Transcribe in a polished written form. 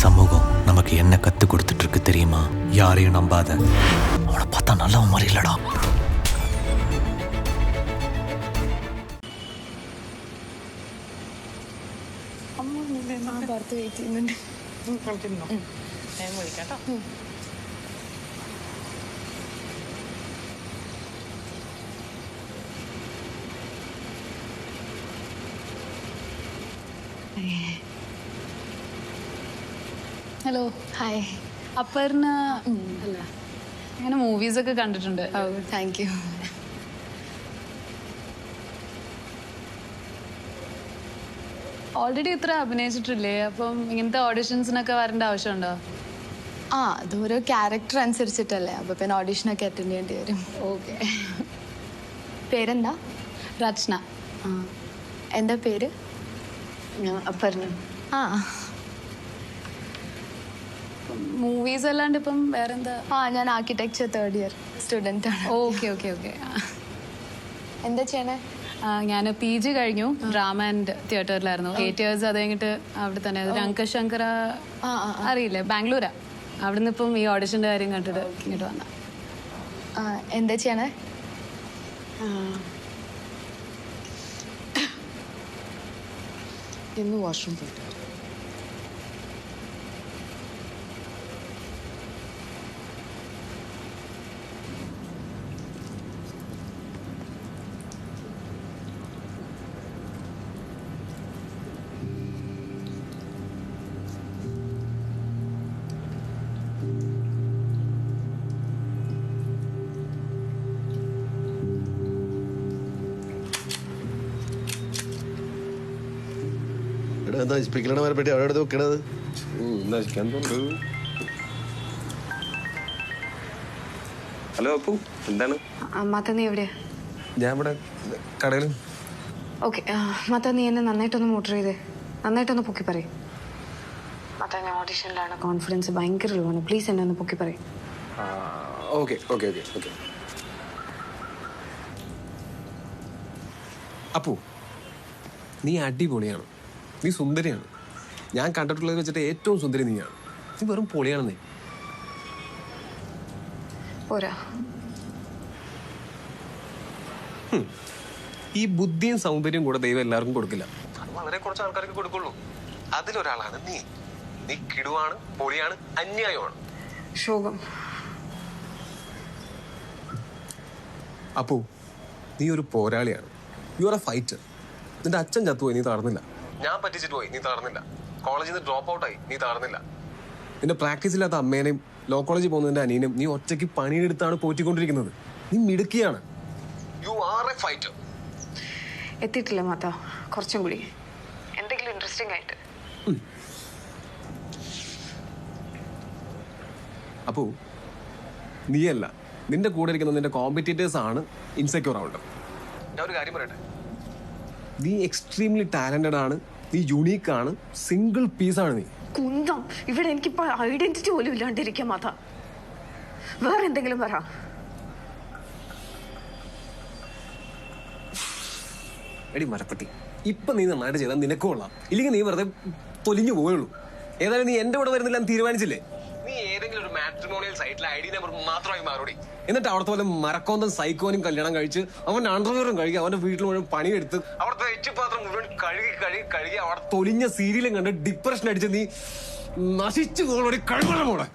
சமூகம் நமக்கு என்ன கத்து கொடுத்துட்டு இருக்கு தெரியுமா? யாரையும் நம்பாத. அவனை பார்த்தா நல்லவன் மாதிரி இல்லடா. Hello hi. അപ്പറിന് അല്ല അങ്ങനെ മൂവീസൊക്കെ കണ്ടിട്ടുണ്ട്. Thank you. ഓൾറെഡി ഇത്ര അഭിനയിച്ചിട്ടില്ലേ? അപ്പം ഇങ്ങനത്തെ ഓഡിഷൻസിനൊക്കെ വരേണ്ട ആവശ്യമുണ്ടോ? അതൊരു ക്യാരക്ടർ അനുസരിച്ചിട്ടല്ലേ, അപ്പൊ പിന്നെ ഓഡിഷനൊക്കെ അറ്റൻഡ് ചെയ്യേണ്ടി വരും. ഓക്കെ. പേരെന്താ? രചന. എന്താ പേര്? അപ്പറിന. മൂവീസ് അല്ലാണ്ട് ഇപ്പം വേറെന്താ? ഞാൻ ആർക്കിടെക്ചർ 3rd ഇയർ സ്റ്റുഡൻ്റ് ആണ്. Okay okay okay. എന്താ ചെയ്യണേ? ഞാൻ PG കഴിഞ്ഞു. ഡ്രാമ ആൻഡ് തിയേറ്ററിലായിരുന്നു 8 years. അത് കഴിഞ്ഞിട്ട് അവിടെ തന്നെ രംഗശങ്കര അറിയില്ലേ, ബാംഗ്ലൂരാ. അവിടെ നിന്ന് ഇപ്പം ഈ ഓഡിഷൻ്റെ കാര്യം കണ്ടിട്ട് ഇങ്ങോട്ട് വന്ന. എന്താ ചെയ്യണേ? ഇന്ന് വാഷ്റൂം പോയിട്ട് നശിപ്പിക്കണ പറ്റി അവിടെ വെക്കണത് നശിക്കാൻ തോന്നുന്നു. ഹലോ അപ്പു, എന്താണ്? മത്ത നീ എവിടെയാ? ഞാൻ ഇവിടെ കടയിൽ. ഓക്കെ മത്ത നീ എന്നെ നന്നായിട്ടൊന്ന് മോട്ടർ ചെയ്തേ, നന്നായിട്ടൊന്ന് പൊക്കി പറയും. മത്ത ഞാൻ ഓഡിഷനിലാണ്, കോൺഫിഡൻസ് ഭയങ്കര ലോ ആണ്. പ്ലീസ് എന്നെ ഒന്ന് പൊക്കി പറയും. Okay okay okay okay. Appu, നീ അടിപൊളിയാണ്, നീ സുന്ദരിയാണ്. ഞാൻ കണ്ടിട്ടുള്ളത് വെച്ചിട്ട് ഏറ്റവും സുന്ദരി നീയാണ്. നീ വെറും പൊളിയാണെന്നേ. പോരാ, ഈ ബുദ്ധിയും സൗന്ദര്യവും കൂടെ ദൈവം എല്ലാവർക്കും കൊടുക്കില്ല. അത് വളരെ കുറച്ച് ആൾക്കാർക്ക് കൊടുക്കുള്ളൂ. അതിലൊരാളാണ് നീ. നീ കിടുവാണ്, പൊളിയാണ്, അന്യായമാണ്. ശോകം. അപ്പു, നീ ഒരു പോരാളിയാണ്. You are a fighter. നിന്റെ അച്ഛൻ ചത്തുപോയി, നീ തളർന്നില്ല. ഞാൻ പറ്റിച്ചിട്ട് പോയി, നീ തളർന്നില്ല. കോളേജിൽ നിന്ന് ഡ്രോപ്പ് ഔട്ടായി, നീ തളർന്നില്ല. നിന്റെ പ്രാക്ടീസ് ഇല്ലാത്ത അമ്മേനെയും ലോ കോളേജിൽ പോകുന്നതിന്റെ അനിയനും നീ ഒറ്റയ്ക്ക് പണിയെടുത്താണ് പോറ്റിക്കൊണ്ടിരിക്കുന്നത്. നീ മിടുക്കിയാണ്. You are a fighter. എത്തിയിട്ടില്ല മാത്ത, കുറച്ചും കൂടി എന്തെങ്കിലും ഇൻട്രസ്റ്റിംഗ് ആയിട്ട്. അപ്പോ നീയല്ല, നിന്റെ കൂടെ ഇരിക്കുന്ന നിന്റെ കോമ്പറ്റീറ്റേഴ്സ് ആണ് ഇൻസെക്യൂർ ആവുന്നത്. ഞാൻ ഒരു കാര്യം പറയട്ടെ, നീ എക്സ്ട്രീംലി ടാലന്റഡ് ആണ്, നീ യുണീക്ക് ആണ്, സിംഗിൾ പീസ് ആണ് നീ. കുന്തം, ഇവിടെ എനിക്കിപ്പോ ഐഡന്റിറ്റി പോലും ഇല്ലാണ്ടിരിക്കാം മാത്ത. വേറെ എന്തെങ്കിലും പറ. എടി മരപ്പട്ടി, ഇപ്പൊ നീ നന്നായിട്ട് ചെയ്താൽ നിനക്കും കൊള്ളാം, ഇല്ലെങ്കിൽ നീ വെറുതെ തൊലിഞ്ഞു പോയുള്ളൂ. ഏതായാലും നീ എന്റെ കൂടെ വരുന്നില്ല എന്ന് തീരുമാനിച്ചില്ലേ? നീ ഏതെങ്കിലും ഒരു മാട്രിമോണിയൽ സൈറ്റിലെ ID നമ്പർ മാത്രമായി മാറൂടി. എന്നിട്ട് അവിടുത്തെ പോലെ മരക്കോന്തം സൈക്കോനും കല്യാണം കഴിച്ച് അവന്റെ അണ്ടർവെയറും കഴുകി അവന്റെ വീട്ടിൽ മുഴുവൻ പണിയെടുത്ത് അവിടുത്തെ എച്ചുപാത്രം മുഴുവൻ കഴുകി അവിടെ തൊലിഞ്ഞ സീരിയലും കണ്ട് ഡിപ്രഷൻ അടിച്ച് നീ നശിച്ചു പോകണോടി കഴിവണം മോളെ.